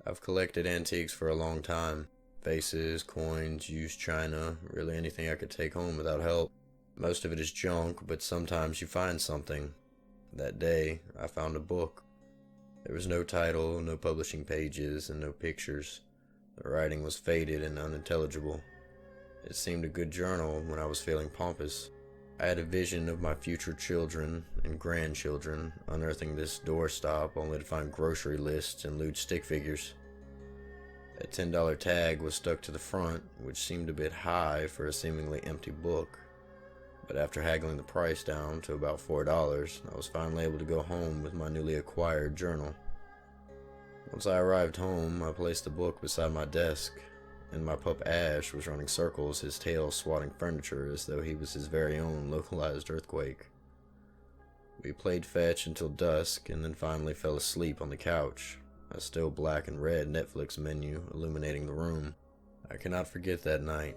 I've collected antiques for a long time. Vases, coins, used china, really anything I could take home without help. Most of it is junk, but sometimes you find something. That day, I found a book. There was no title, no publishing pages, and no pictures. The writing was faded and unintelligible. It seemed a good journal when I was feeling pompous. I had a vision of my future children and grandchildren unearthing this doorstop only to find grocery lists and lewd stick figures. A $10 tag was stuck to the front, which seemed a bit high for a seemingly empty book. But after haggling the price down to about $4, I was finally able to go home with my newly acquired journal. Once I arrived home, I placed the book beside my desk, and my pup Ash was running circles, his tail swatting furniture as though he was his very own localized earthquake. We played fetch until dusk, and then finally fell asleep on the couch, a still black and red Netflix menu illuminating the room. I cannot forget that night.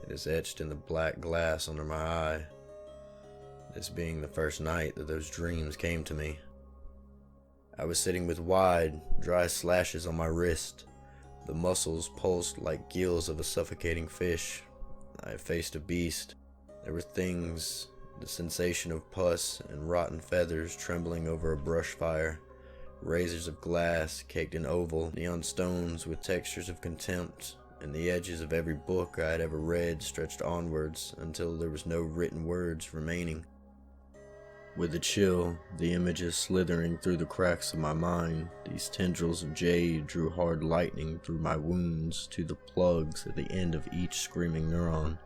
It is etched in the black glass under my eye, this being the first night that those dreams came to me. I was sitting with wide, dry slashes on my wrist. The muscles pulsed like gills of a suffocating fish. I had faced a beast. There were things, the sensation of pus and rotten feathers trembling over a brush fire, razors of glass caked in oval, neon stones with textures of contempt, and the edges of every book I had ever read stretched onwards until there was no written words remaining. With a chill, the images slithering through the cracks of my mind, these tendrils of jade drew hard lightning through my wounds to the plugs at the end of each screaming neuron.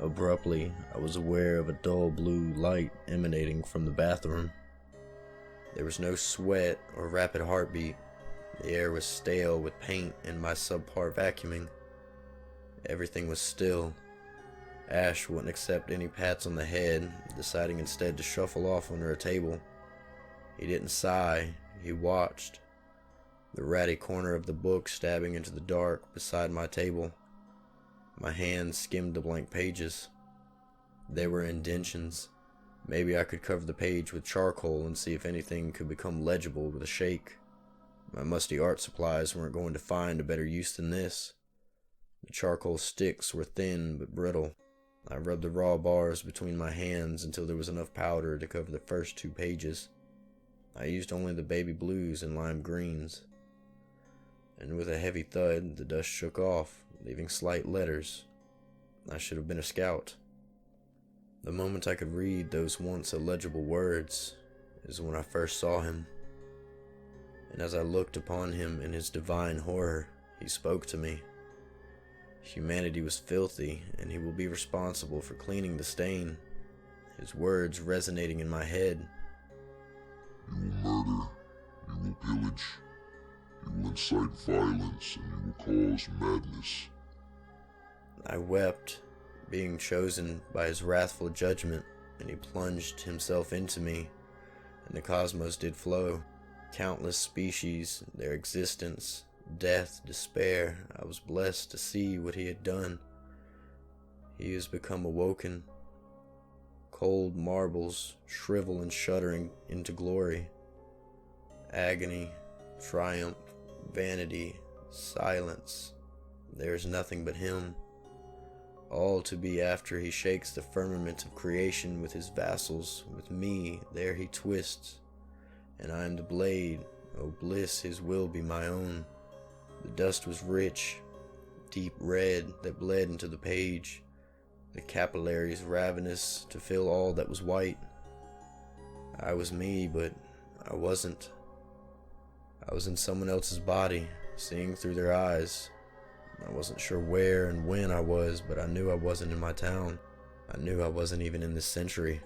Abruptly, I was aware of a dull blue light emanating from the bathroom. There was no sweat or rapid heartbeat. The air was stale with paint and my subpar vacuuming. Everything was still. Ash wouldn't accept any pats on the head, deciding instead to shuffle off under a table. He didn't sigh, he watched, the ratty corner of the book stabbing into the dark beside my table. My hands skimmed the blank pages. They were indentions. Maybe I could cover the page with charcoal and see if anything could become legible with a shake. My musty art supplies weren't going to find a better use than this. The charcoal sticks were thin but brittle. I rubbed the raw bars between my hands until there was enough powder to cover the first 2 pages. I used only the baby blues and lime greens. And with a heavy thud, the dust shook off, leaving slight letters. I should have been a scout. The moment I could read those once illegible words is when I first saw him. And as I looked upon him in his divine horror, he spoke to me. Humanity was filthy, and he will be responsible for cleaning the stain. His words resonating in my head. You will murder, you will pillage, you will incite violence, and you will cause madness. I wept, being chosen by his wrathful judgment, and he plunged himself into me, and the cosmos did flow. Countless species, their existence, death, despair, I was blessed to see what he had done. He has become awoken. Cold marbles shrivel and shuddering into glory. Agony, triumph, vanity, silence. There is nothing but him. All to be after he shakes the firmament of creation with his vassals. With me, there he twists. And I am the blade. O bliss, his will be my own. The dust was rich, deep red that bled into the page, the capillaries ravenous to fill all that was white. I was me, but I wasn't. I was in someone else's body, seeing through their eyes. I wasn't sure where and when I was, but I knew I wasn't in my town. I knew I wasn't even in this century.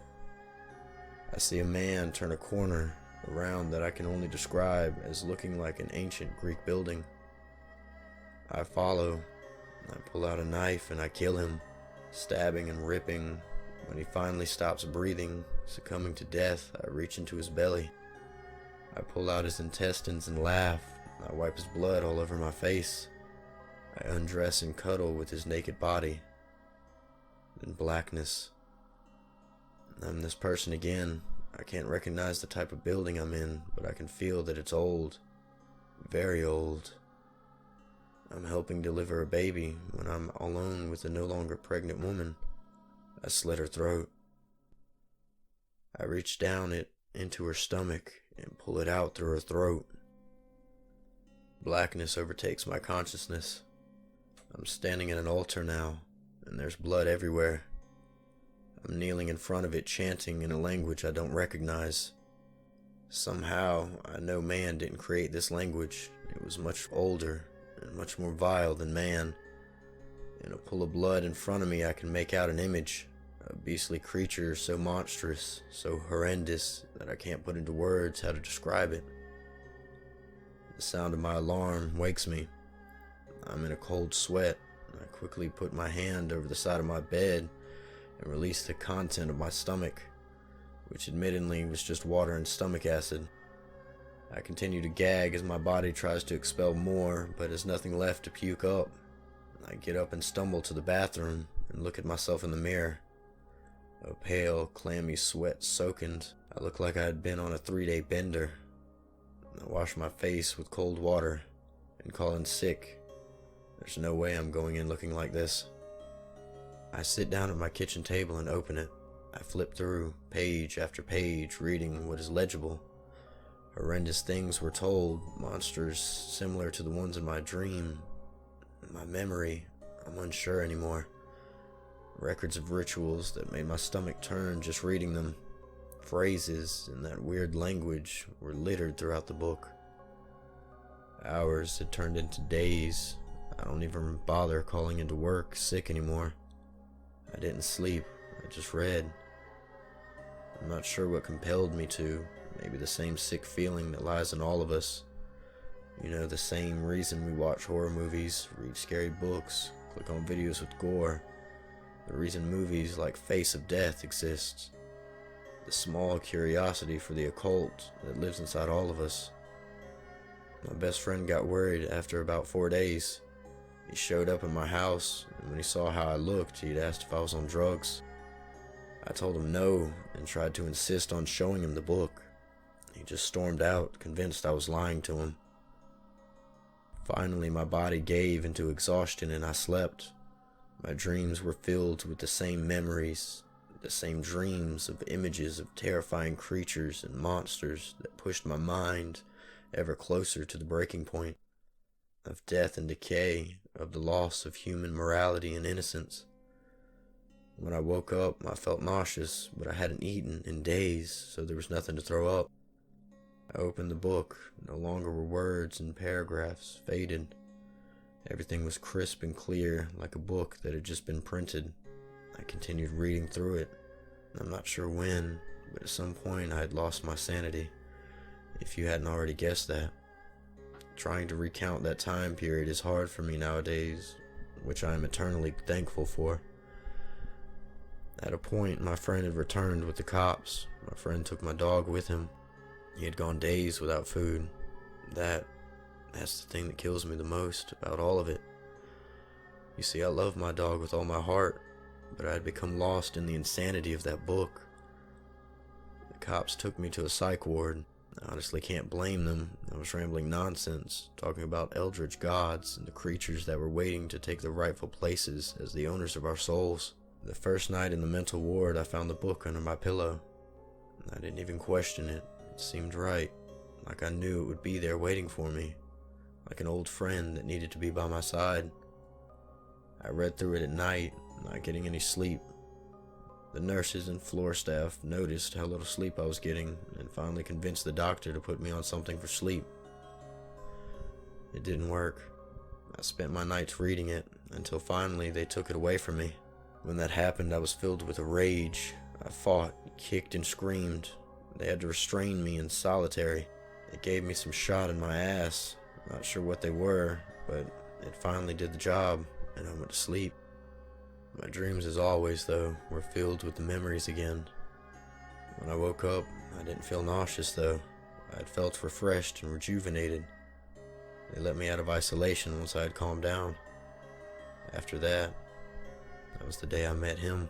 I see a man turn a corner around that I can only describe as looking like an ancient Greek building. I follow. I pull out a knife and I kill him, stabbing and ripping. When he finally stops breathing, succumbing to death, I reach into his belly. I pull out his intestines and laugh. I wipe his blood all over my face. I undress and cuddle with his naked body. Then blackness. I'm this person again. I can't recognize the type of building I'm in, but I can feel that it's old. very old. I'm helping deliver a baby when I'm alone with a no longer pregnant woman. I slit her throat. I reach down it into her stomach and pull it out through her throat. Blackness overtakes my consciousness. I'm standing at an altar now, and there's blood everywhere. I'm kneeling in front of it, chanting in a language I don't recognize. Somehow, I know man didn't create this language. It was much older and much more vile than man. In a pool of blood in front of me, I can make out an image. A beastly creature so monstrous, so horrendous, that I can't put into words how to describe it. The sound of my alarm wakes me. I'm in a cold sweat. I quickly put my hand over the side of my bed and release the content of my stomach, which admittedly was just water and stomach acid. I continue to gag as my body tries to expel more, but has nothing left to puke up. I get up and stumble to the bathroom and look at myself in the mirror. A pale, clammy sweat soaking, I look like I had been on a 3-day bender. I wash my face with cold water and call in sick. There's no way I'm going in looking like this. I sit down at my kitchen table and open it. I flip through page after page, reading what is legible. Horrendous things were told, monsters similar to the ones in my dream. In my memory, I'm unsure anymore. Records of rituals that made my stomach turn just reading them. Phrases in that weird language were littered throughout the book. Hours had turned into days. I don't even bother calling into work sick anymore. I didn't sleep, I just read. I'm not sure what compelled me to. Maybe the same sick feeling that lies in all of us. You know, the same reason we watch horror movies, read scary books, click on videos with gore. The reason movies like Face of Death exist. The small curiosity for the occult that lives inside all of us. My best friend got worried after about 4 days. He showed up at my house, and when he saw how I looked, he'd asked if I was on drugs. I told him no, and tried to insist on showing him the book. He just stormed out, convinced I was lying to him. Finally, my body gave into exhaustion and I slept. My dreams were filled with the same memories, the same dreams of images of terrifying creatures and monsters that pushed my mind ever closer to the breaking point, of death and decay, of the loss of human morality and innocence. When I woke up, I felt nauseous, but I hadn't eaten in days, so there was nothing to throw up. I opened the book. No longer were words and paragraphs, faded. Everything was crisp and clear, like a book that had just been printed. I continued reading through it. I'm not sure when, but at some point I had lost my sanity, if you hadn't already guessed that. Trying to recount that time period is hard for me nowadays, which I am eternally thankful for. At a point, my friend had returned with the cops. My friend took my dog with him. He had gone days without food. That's the thing that kills me the most about all of it. You see, I love my dog with all my heart, but I had become lost in the insanity of that book. The cops took me to a psych ward. I honestly can't blame them. I was rambling nonsense, talking about eldritch gods and the creatures that were waiting to take their rightful places as the owners of our souls. The first night in the mental ward, I found the book under my pillow. I didn't even question it. It seemed right, like I knew it would be there waiting for me, like an old friend that needed to be by my side. I read through it at night, not getting any sleep. The nurses and floor staff noticed how little sleep I was getting and finally convinced the doctor to put me on something for sleep. It didn't work. I spent my nights reading it until finally they took it away from me. When that happened, I was filled with a rage. I fought, kicked, and screamed. They had to restrain me in solitary. They gave me some shot in my ass. Not sure what they were, but it finally did the job, and I went to sleep. My dreams, as always, though, were filled with the memories again. When I woke up, I didn't feel nauseous, though. I had felt refreshed and rejuvenated. They let me out of isolation once I had calmed down. After that was the day I met him.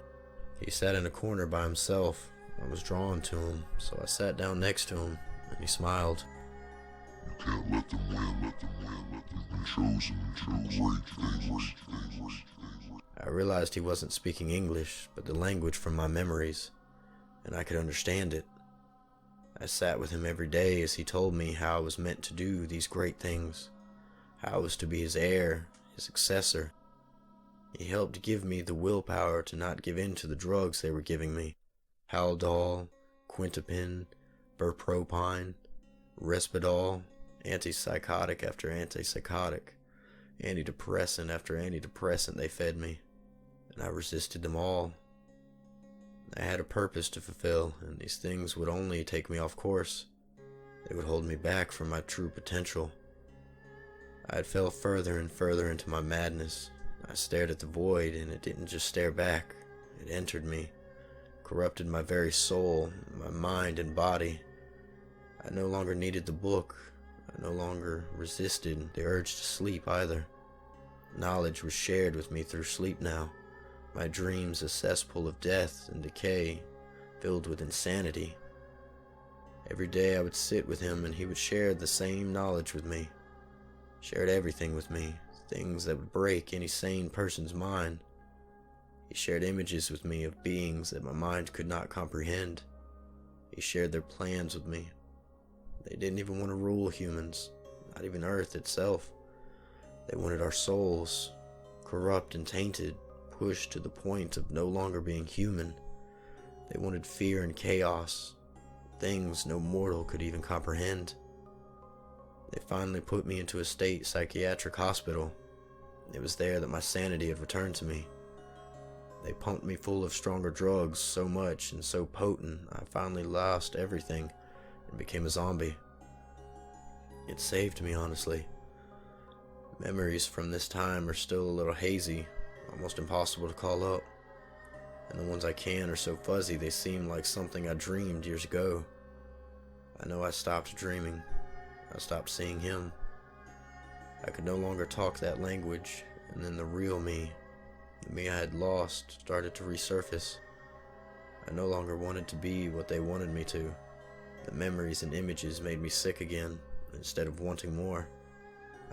He sat in a corner by himself. I was drawn to him, so I sat down next to him, and he smiled. You can't let them win. You've been chosen to do great things. I realized he wasn't speaking English, but the language from my memories, and I could understand it. I sat with him every day as he told me how I was meant to do these great things, how I was to be his heir, his successor. He helped give me the willpower to not give in to the drugs they were giving me. Haldol, Quintapin, Burpropine, Risperdal, antipsychotic after antipsychotic, antidepressant after antidepressant they fed me, and I resisted them all. I had a purpose to fulfill, and these things would only take me off course. They would hold me back from my true potential. I had fell further and further into my madness. I stared at the void, and it didn't just stare back. It entered me, corrupted my very soul, my mind and body. I no longer needed the book. I no longer resisted the urge to sleep either. Knowledge was shared with me through sleep now. My dreams a cesspool of death and decay, filled with insanity. Every day I would sit with him and he would share the same knowledge with me. Shared everything with me, things that would break any sane person's mind. He shared images with me of beings that my mind could not comprehend. He shared their plans with me. They didn't even want to rule humans, not even Earth itself. They wanted our souls, corrupt and tainted, pushed to the point of no longer being human. They wanted fear and chaos, things no mortal could even comprehend. They finally put me into a state psychiatric hospital. It was there that my sanity had returned to me. They pumped me full of stronger drugs, so much and so potent, I finally lost everything and became a zombie. It saved me, honestly. Memories from this time are still a little hazy, almost impossible to call up. And the ones I can are so fuzzy they seem like something I dreamed years ago. I know I stopped dreaming. I stopped seeing him. I could no longer talk that language, and then the real me, the me I had lost, started to resurface. I no longer wanted to be what they wanted me to. The memories and images made me sick again, instead of wanting more.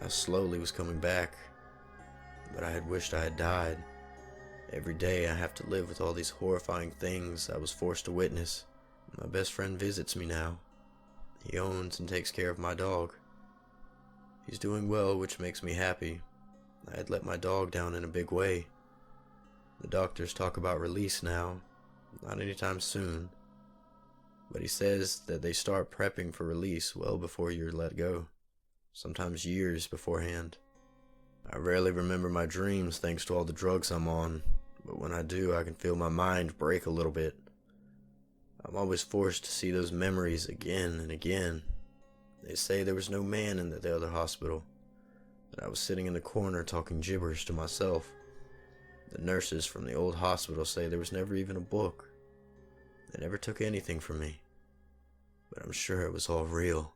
I slowly was coming back, but I had wished I had died. Every day I have to live with all these horrifying things I was forced to witness. My best friend visits me now. He owns and takes care of my dog. He's doing well, which makes me happy. I had let my dog down in a big way. The doctors talk about release now, not anytime soon. But he says that they start prepping for release well before you're let go, sometimes years beforehand. I rarely remember my dreams thanks to all the drugs I'm on, but when I do, I can feel my mind break a little bit. I'm always forced to see those memories again and again. They say there was no man in the other hospital, that I was sitting in the corner talking gibberish to myself. The nurses from the old hospital say there was never even a book. They never took anything from me, but I'm sure it was all real.